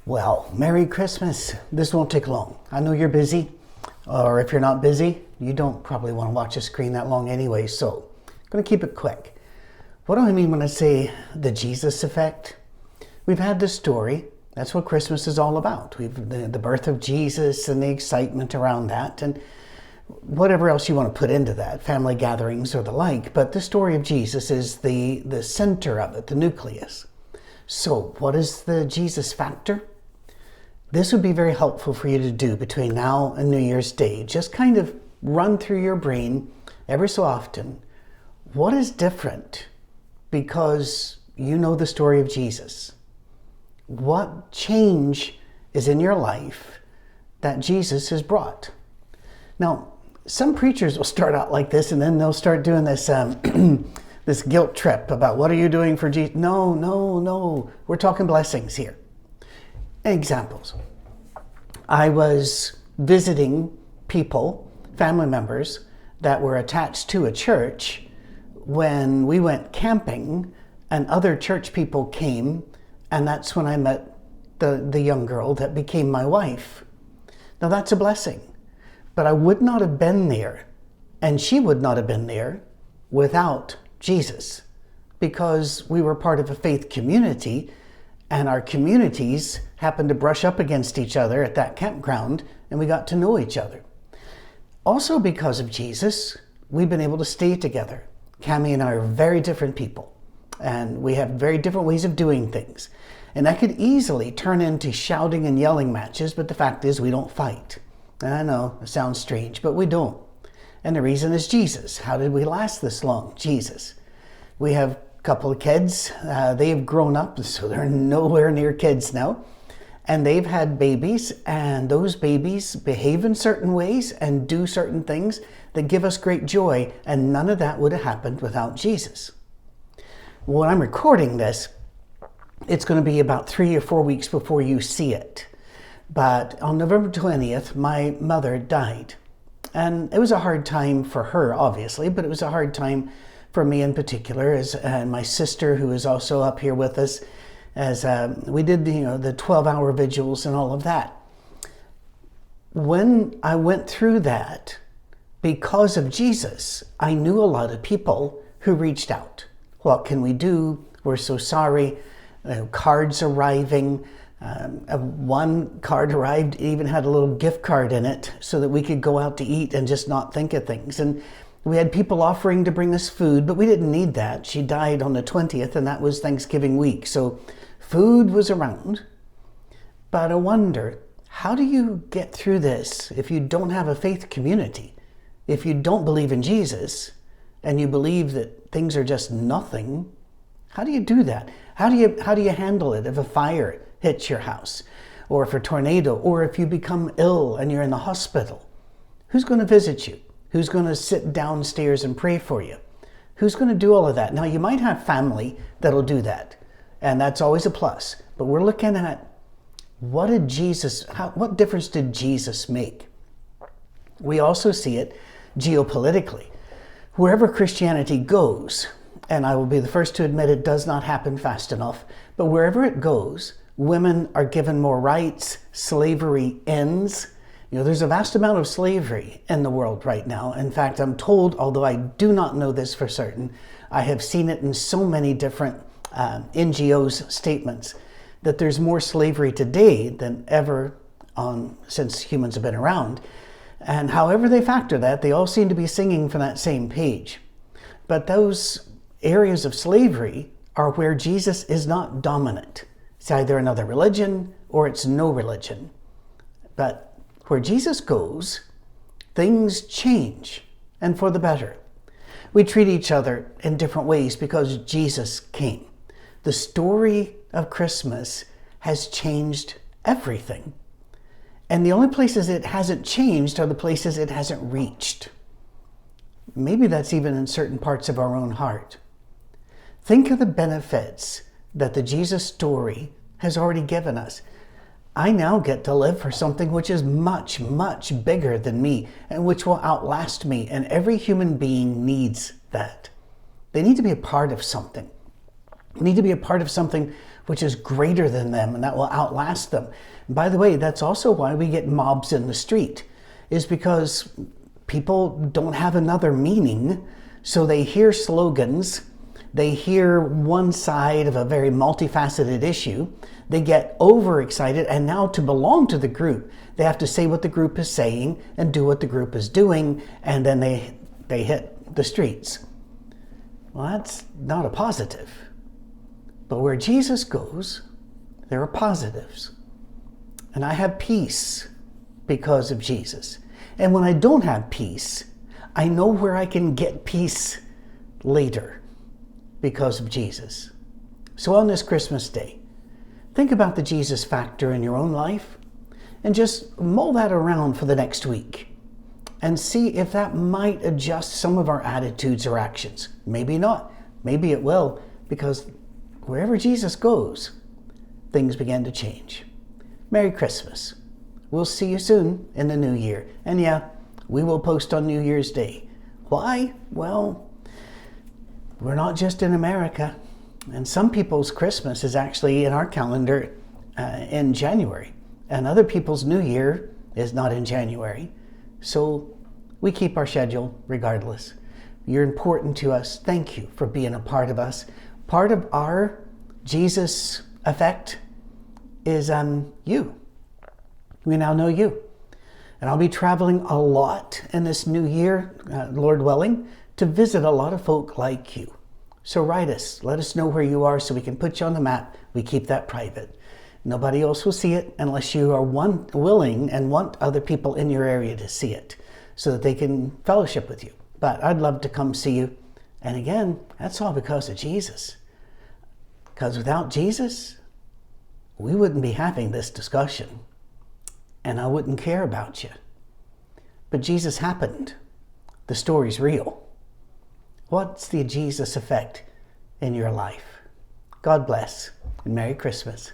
Well, Merry Christmas. This won't take long. I know you're busy, or if you're not busy, you don't probably want to watch a screen that long anyway, so I'm going to keep it quick. What do I mean when I say the Jesus effect? We've had this story. That's what Christmas is all about. We've the birth of Jesus and the excitement around that, and whatever else you want to put into that, family gatherings or the like, but the story of Jesus is the center of it, the nucleus. So what is the Jesus factor? This would be very helpful for you to do between now and New Year's Day. Just kind of run through your brain every so often. What is different because you know the story of Jesus? What change is in your life that Jesus has brought? Now, some preachers will start out like this and then they'll start doing this this guilt trip about what are you doing for Jesus? No. We're talking blessings here. Examples. I was visiting people, family members, that were attached to a church when we went camping and other church people came, and that's when I met the young girl that became my wife. Now that's a blessing, but I would not have been there, and she would not have been there without Jesus, because we were part of a faith community, and our communities happened to brush up against each other at that campground, and we got to know each other. Also because of Jesus, we've been able to stay together. Cammie and I are very different people, and we have very different ways of doing things. And that could easily turn into shouting and yelling matches, but the fact is we don't fight. And I know, it sounds strange, but we don't. And the reason is Jesus. How did we last this long? Jesus. We have couple of kids. They have grown up, so they're nowhere near kids now. And they've had babies, and those babies behave in certain ways and do certain things that give us great joy, and none of that would have happened without Jesus. When I'm recording this, it's going to be about 3 or 4 weeks before you see it. But on November 20th, my mother died. And it was a hard time for her, obviously, but it was a hard time for me in particular, and my sister, who is also up here with us, as we did the 12-hour vigils and all of that. When I went through that, because of Jesus, I knew a lot of people who reached out. What can we do? We're so sorry. Cards arriving. One card arrived, even had a little gift card in it so that we could go out to eat and just not think of things. And we had people offering to bring us food, but we didn't need that. She died on the 20th, and that was Thanksgiving week. So food was around. But I wonder, how do you get through this if you don't have a faith community? If you don't believe in Jesus and you believe that things are just nothing, how do you do that? How do you handle it if a fire hits your house, or if a tornado, or if you become ill and you're in the hospital? Who's going to visit you? Who's going to sit downstairs and pray for you? Who's going to do all of that? Now, you might have family that'll do that, and that's always a plus. But we're looking at what difference did Jesus make? We also see it geopolitically. Wherever Christianity goes, and I will be the first to admit it does not happen fast enough, but wherever it goes, women are given more rights, slavery ends. There's a vast amount of slavery in the world right now. In fact, I'm told, although I do not know this for certain, I have seen it in so many different NGOs' statements, that there's more slavery today than ever since humans have been around. And however they factor that, they all seem to be singing from that same page. But those areas of slavery are where Jesus is not dominant. It's either another religion or it's no religion. But where Jesus goes, things change, and for the better. We treat each other in different ways because Jesus came. The story of Christmas has changed everything. And the only places it hasn't changed are the places it hasn't reached. Maybe that's even in certain parts of our own heart. Think of the benefits that the Jesus story has already given us. I now get to live for something which is much, much bigger than me and which will outlast me. And every human being needs that. They need to be a part of something. They need to be a part of something which is greater than them and that will outlast them. And by the way, that's also why we get mobs in the street, is because people don't have another meaning. So they hear slogans, they hear one side of a very multifaceted issue, they get overexcited, and now to belong to the group, they have to say what the group is saying and do what the group is doing, and then they hit the streets. Well, that's not a positive. But where Jesus goes, there are positives. And I have peace because of Jesus. And when I don't have peace, I know where I can get peace later because of Jesus. So on this Christmas Day, think about the Jesus factor in your own life and just mull that around for the next week and see if that might adjust some of our attitudes or actions. Maybe not. Maybe it will, because wherever Jesus goes, things begin to change. Merry Christmas. We'll see you soon in the new year. And yeah, we will post on New Year's Day. Why? Well, we're not just in America. And some people's Christmas is actually in our calendar in January. And other people's New Year is not in January. So we keep our schedule regardless. You're important to us. Thank you for being a part of us. Part of our Jesus effect is you. We now know you. And I'll be traveling a lot in this new year, Lord willing, to visit a lot of folk like you. So write us. Let us know where you are so we can put you on the map. We keep that private. Nobody else will see it unless you are willing and want other people in your area to see it so that they can fellowship with you. But I'd love to come see you. And again, that's all because of Jesus. Because without Jesus, we wouldn't be having this discussion. And I wouldn't care about you. But Jesus happened. The story's real. What's the Jesus effect in your life? God bless and Merry Christmas.